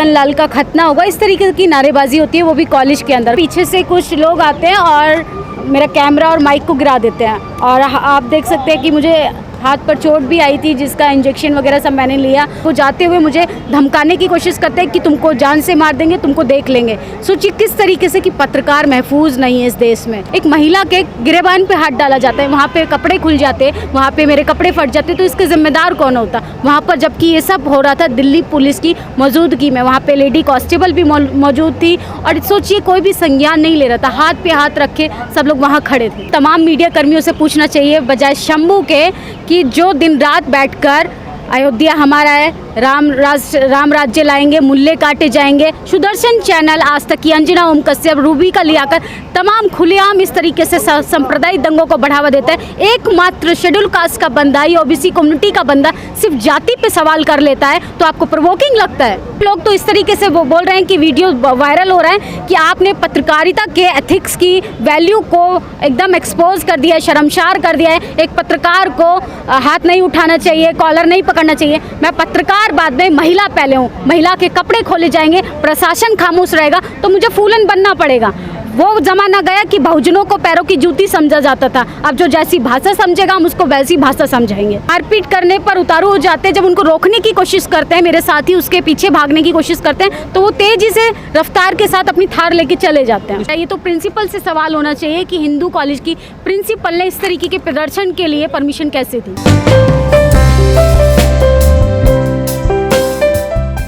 रतन लाल का खतना होगा, इस तरीके की नारेबाजी होती है, वो भी कॉलेज के अंदर। पीछे से कुछ लोग आते हैं और मेरा कैमरा और माइक को गिरा देते हैं और आप देख सकते हैं कि मुझे हाथ पर चोट भी आई थी, जिसका इंजेक्शन वगैरह सब मैंने लिया। वो जाते हुए मुझे धमकाने की कोशिश करते हैं कि तुमको जान से मार देंगे, तुमको देख लेंगे। सोचिए किस तरीके से कि पत्रकार महफूज नहीं है इस देश में। एक महिला के गिरेबान पे हाथ डाला जाता है, वहाँ पे कपड़े खुल जाते, वहाँ पे मेरे कपड़े फट जाते, तो इसके जिम्मेदार कौन होता वहाँ पर? जबकि ये सब हो रहा था दिल्ली पुलिस की मौजूदगी में, वहाँ पे लेडी कांस्टेबल भी मौजूद थी और सोचिए कोई भी संज्ञान नहीं ले रहा था, हाथ पे हाथ रखे सब लोग वहाँ खड़े थे। तमाम मीडिया कर्मियों से पूछना चाहिए बजाय शंभू के कि जो दिन रात बैठकर अयोध्या हमारा है, राम राज्य लाएंगे, मुल्ले काटे जाएंगे, सुदर्शन चैनल, आज तक की अंजना ओम कश्यप, रूबी का लियाकर तमाम खुलेआम इस तरीके से सांप्रदायिक दंगों को बढ़ावा देता है। एकमात्र शेड्यूल कास्ट का बंदा, ये ओबीसी कम्युनिटी का बंदा सिर्फ जाति पे सवाल कर लेता है तो आपको प्रोवोकिंग लगता है। लोग तो इस तरीके से वो बोल रहे हैं कि वीडियो वायरल हो रहा है कि आपने पत्रकारिता के एथिक्स की वैल्यू को एकदम एक्सपोज कर दिया है, शर्मसार कर दिया है। एक पत्रकार को हाथ नहीं उठाना चाहिए, कॉलर नहीं पकड़ना चाहिए। मैं पत्रकार बाद में, महिला पहले हूँ, महिला के कपड़े खोले जाएंगे, प्रशासन खामोश रहेगा तो मुझे फूलन बनना पड़ेगा। वो जमाना गया कि बहुजनों को पैरों की जूती समझा जाता था, अब जो जैसी भाषा समझेगा हम उसको वैसी भाषा समझाएंगे। मारपीट करने पर उतारू हो जाते हैं, जब उनको रोकने की कोशिश करते हैं, मेरे साथी उसके पीछे भागने की कोशिश करते हैं तो वो तेजी से रफ्तार के साथ अपनी थार लेके चले जाते हैं। ये तो प्रिंसिपल से सवाल होना चाहिए कि हिंदू कॉलेज की प्रिंसिपल ने इस तरीके के प्रदर्शन के लिए परमिशन कैसे दी।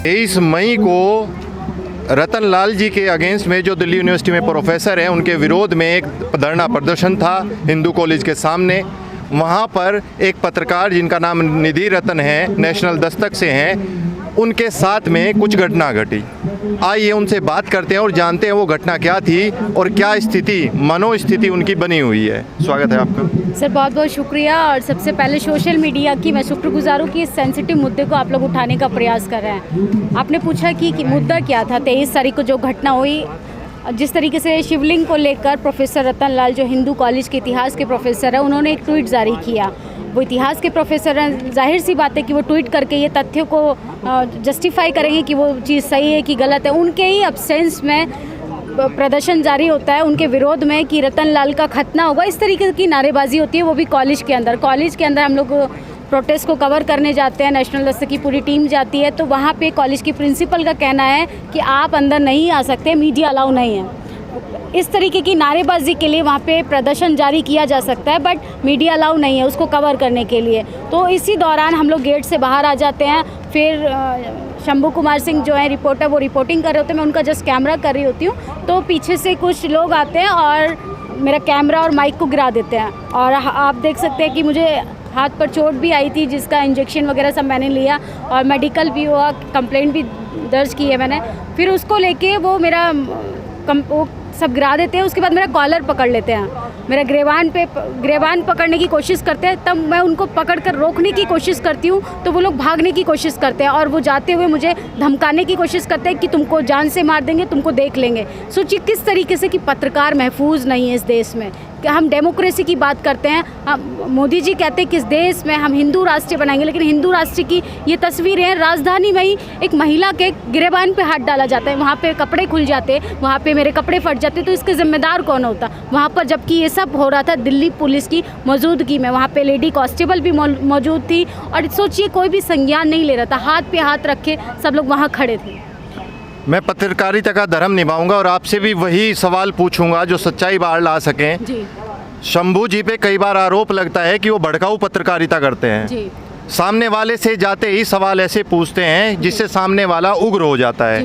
23 मई को रतन लाल जी के अगेंस्ट में, जो दिल्ली यूनिवर्सिटी में प्रोफेसर हैं, उनके विरोध में एक धरना प्रदर्शन था हिंदू कॉलेज के सामने। वहाँ पर एक पत्रकार जिनका नाम निधि रतन है, नेशनल दस्तक से हैं, उनके साथ में कुछ घटना घटी। आइए उनसे बात करते हैं और जानते हैं वो घटना क्या थी और क्या स्थिति, मनोस्थिति उनकी बनी हुई है। स्वागत है आपका। सर बहुत बहुत शुक्रिया। और सबसे पहले सोशल मीडिया की मैं शुक्रगुजार हूँ कि इस सेंसिटिव मुद्दे को आप लोग उठाने का प्रयास कर रहे हैं। आपने पूछा कि मुद्दा क्या था। 23 तारीख को जो घटना हुई, जिस तरीके से शिवलिंग को लेकर प्रोफेसर रतन लाल, जो हिंदू कॉलेज के इतिहास के प्रोफेसर हैं, उन्होंने एक ट्वीट जारी किया। वो इतिहास के प्रोफेसर हैं, जाहिर सी बात है कि वो ट्वीट करके ये तथ्यों को जस्टिफाई करेंगे कि वो चीज़ सही है कि गलत है। उनके ही अब्सेंस में प्रदर्शन जारी होता है उनके विरोध में कि रतन लाल का खतना होगा, इस तरीके की नारेबाजी होती है, वो भी कॉलेज के अंदर। कॉलेज के अंदर हम लोग प्रोटेस्ट को कवर करने जाते हैं, नेशनल दस्तक की पूरी टीम जाती है, तो वहाँ पे कॉलेज की प्रिंसिपल का कहना है कि आप अंदर नहीं आ सकते, मीडिया अलाउ नहीं है। इस तरीके की नारेबाजी के लिए वहाँ पे प्रदर्शन जारी किया जा सकता है, बट मीडिया अलाउ नहीं है उसको कवर करने के लिए। तो इसी दौरान हम लोग गेट से बाहर आ जाते हैं। फिर शंभू कुमार सिंह जो है रिपोर्टर, वो रिपोर्टिंग कर रहे होते हैं, मैं उनका जस्ट कैमरा कर रही होती हूँ, तो पीछे से कुछ लोग आते हैं और मेरा कैमरा और माइक को गिरा देते हैं और आप देख सकते हैं कि मुझे हाथ पर चोट भी आई थी, जिसका इंजेक्शन वगैरह सब मैंने लिया और मेडिकल भी हुआ, कंप्लेंट भी दर्ज की है मैंने। फिर उसको लेके वो मेरा वो सब गिरा देते हैं। उसके बाद मेरा कॉलर पकड़ लेते हैं, मेरा ग्रेवान पकड़ने की कोशिश करते हैं, तब मैं उनको पकड़कर रोकने की कोशिश करती हूँ तो वो लोग भागने की कोशिश करते हैं और वो जाते हुए मुझे धमकाने की कोशिश करते हैं कि तुमको जान से मार देंगे, तुमको देख लेंगे। सोचिए किस तरीके से कि पत्रकार महफूज नहीं है इस देश में। कि हम डेमोक्रेसी की बात करते हैं, हम मोदी जी कहते हैं कि इस देश में हम हिंदू राष्ट्र बनाएंगे, लेकिन हिंदू राष्ट्र की ये तस्वीरें हैं। राजधानी में ही एक महिला के गिरेबान पे हाथ डाला जाता है, वहाँ पे कपड़े खुल जाते, वहाँ पे मेरे कपड़े फट जाते, तो इसके जिम्मेदार कौन होता वहाँ पर? जबकि ये सब हो रहा था दिल्ली पुलिस की मौजूदगी में, वहाँ पे लेडी कांस्टेबल भी मौजूद थी और सोचिए कोई भी संज्ञान नहीं ले रहा था, हाथ पे हाथ रखे सब लोग वहाँ खड़े थे। मैं पत्रकारिता का धर्म निभाऊंगा और आपसे भी वही सवाल पूछूंगा जो सच्चाई बाहर ला सकें जी। शंभू जी पे कई बार आरोप लगता है कि वो भड़काऊ पत्रकारिता करते हैं जी। सामने वाले से जाते ही सवाल ऐसे पूछते हैं जिससे सामने वाला उग्र हो जाता है।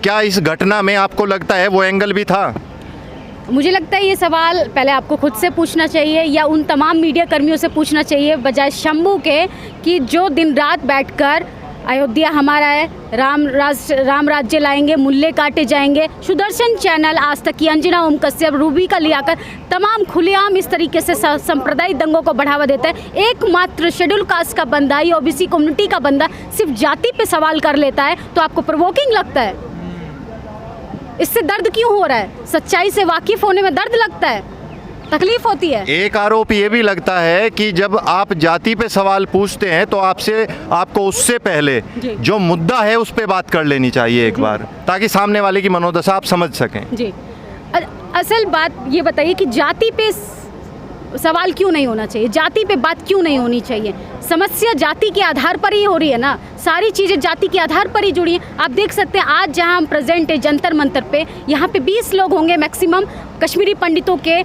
क्या इस घटना में आपको लगता है वो एंगल भी था? मुझे लगता है ये सवाल पहले आपको खुद से पूछना चाहिए या उन तमाम मीडिया कर्मियों से पूछना चाहिए बजाय शंभू के कि जो दिन रात बैठकर अयोध्या हमारा है, राम राज्य लाएंगे, मुल्ले काटे जाएंगे, सुदर्शन चैनल, आज तक की अंजना ओम कश्यप, रूबी का लियाकर तमाम खुलेआम इस तरीके से सांप्रदायिक दंगों को बढ़ावा देता है। एकमात्र शेड्यूल कास्ट का बंदा, ये ओबीसी कम्युनिटी का बंदा सिर्फ जाति पे सवाल कर लेता है तो आपको प्रोवोकिंग लगता है। इससे दर्द क्यों हो रहा है? सच्चाई से वाकिफ होने में दर्द लगता है। तकलीफ होती है। एक आरोप ये भी लगता है कि जब आप जाति पे सवाल पूछते हैं तो आपको उससे पहले जी। जो मुद्दा है उस पे बात कर लेनी चाहिए एक बार, ताकि सामने वाले की मनोदशा आप समझ सकें। जी, असल बात ये बताइए कि जाति पे सवाल क्यों नहीं होना चाहिए, जाति पे बात क्यों नहीं होनी चाहिए? समस्या जाति के आधार पर ही हो रही है ना, सारी चीज़ें जाति के आधार पर ही जुड़ी हैं। आप देख सकते हैं आज जहां हम प्रेजेंट है जंतर मंतर पे, यहाँ पे 20 लोग होंगे मैक्सिमम, कश्मीरी पंडितों के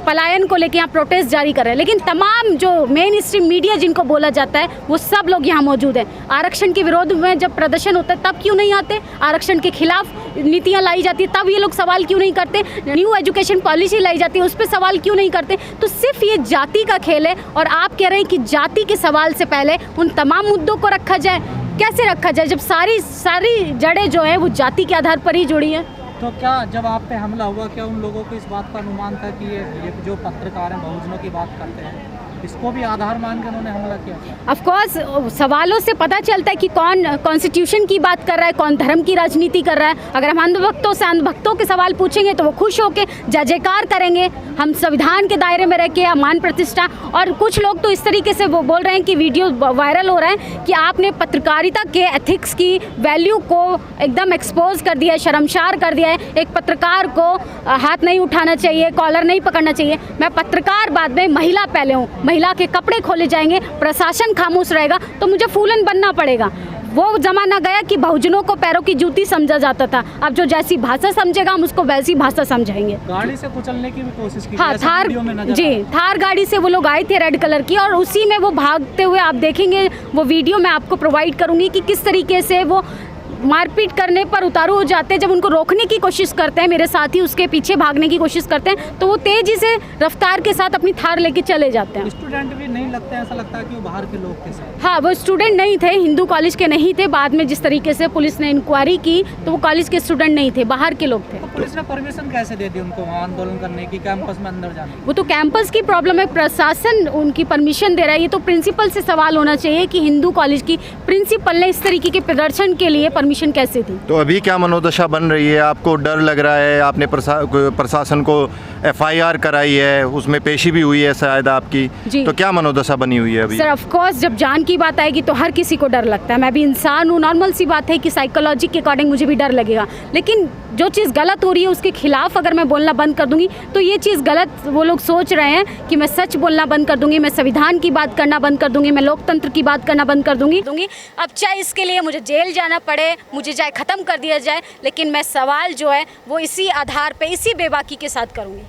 पलायन को लेके यहाँ प्रोटेस्ट जारी कर रहे हैं, लेकिन तमाम जो मेन स्ट्रीम मीडिया जिनको बोला जाता है वो सब लोग यहाँ मौजूद हैं। आरक्षण के विरोध में जब प्रदर्शन होता है तब क्यों नहीं आते? आरक्षण के खिलाफ नीतियाँ लाई जाती है तब ये लोग सवाल क्यों नहीं करते? न्यू एजुकेशन पॉलिसी लाई जाती है उस पर सवाल क्यों नहीं करते? तो सिर्फ ये जाति का खेल है और आप कह रहे हैं कि जाति के सवाल से पहले उन तमाम मुद्दों को रखा जाए। कैसे रखा जाए जब सारी जड़ें जो है वो जाति के आधार पर ही जुड़ी हैं? तो क्या जब आप पे हमला हुआ, क्या उन लोगों को इस बात का अनुमान था कि ये जो पत्रकार हैं बहुजनों की बात करते हैं, इसको भी आधार मान कर उन्होंने हमला किया? ऑफ कोर्स सवालों से पता चलता है कि कौन कॉन्स्टिट्यूशन की बात कर रहा है, कौन धर्म की राजनीति कर रहा है। अगर हम अंधभक्तों से अंधभक्तों के सवाल पूछेंगे तो वो खुश होकर जय जयकार करेंगे, हम संविधान के दायरे में रह के मान प्रतिष्ठा। और कुछ लोग तो इस तरीके से वो बोल रहे हैं कि वीडियो वायरल हो रहा है कि आपने पत्रकारिता के एथिक्स की वैल्यू को एकदम एक्सपोज कर दिया है, शर्मसार कर दिया है। एक पत्रकार को हाथ नहीं उठाना चाहिए, कॉलर नहीं पकड़ना चाहिए। मैं पत्रकार बाद में महिला पहले हूँ, महिला के कपड़े खोले जाएंगे, प्रशासन खामोश रहेगा तो मुझे फूलन बनना पड़ेगा। वो ज़माना गया कि बहुजनों को पैरों की जूती समझा जाता था, अब जो जैसी भाषा समझेगा हम उसको वैसी भाषा समझाएंगे। गाड़ी से कुचलने की भी कोशिश की? हाँ, थार, जी, थार गाड़ी से वो लोग आए थे रेड कलर की, और उसी में वो भागते हुए आप देखेंगे वो वीडियो मैं आपको प्रोवाइड करूँगी कि किस तरीके से वो मारपीट करने पर उतारू हो जाते हैं। जब उनको रोकने की कोशिश करते हैं, मेरे साथी उसके पीछे भागने की कोशिश करते हैं तो वो तेज़ी से रफ्तार के साथ अपनी थार लेके चले जाते हैं। स्टूडेंट भी नहीं लगते हैं, ऐसा लगता है कि वो बाहर के लोग के साथ? हाँ, वो स्टूडेंट नहीं थे, हिंदू कॉलेज के नहीं थे। बाद में जिस तरीके से पुलिस ने इंक्वायरी की तो वो कॉलेज के स्टूडेंट नहीं थे, बाहर के लोग थे। तो पुलिस ने परमिशन कैसे दे दी उनको वहाँ आंदोलन करने की, कैंपस में अंदर जाने? वो तो कैंपस की प्रॉब्लम है, प्रशासन उनकी परमिशन दे रहा है। ये तो प्रिंसिपल से सवाल होना चाहिए कि हिंदू कॉलेज की प्रिंसिपल ने इस तरीके के प्रदर्शन के लिए परमिशन कैसे दी। तो अभी क्या मनोदशा बन रही है? आपको डर लग रहा है? आपने प्रशासन को FIR कराई है, उसमें पेशी भी हुई है शायद आपकी, तो क्या मनोदशा बनी हुई है अभी? सर ऑफ कोर्स जब जान की बात आएगी तो हर किसी को डर लगता है। मैं भी इंसान हूँ, नॉर्मल सी बात है कि साइकोलॉजी के अकॉर्डिंग मुझे भी डर लगेगा। लेकिन जो चीज़ गलत हो रही है उसके खिलाफ अगर मैं बोलना बंद कर दूंगी तो ये चीज़ गलत वो लोग सोच रहे हैं कि मैं सच बोलना बंद कर दूंगी, मैं संविधान की बात करना बंद कर दूंगी, मैं लोकतंत्र की बात करना बंद कर दूंगी। अब चाहे इसके लिए मुझे जेल जाना पड़े, मुझे चाहे ख़त्म कर दिया जाए, लेकिन मैं सवाल जो है वो इसी आधार पे, इसी बेबाकी के साथ करूँगी।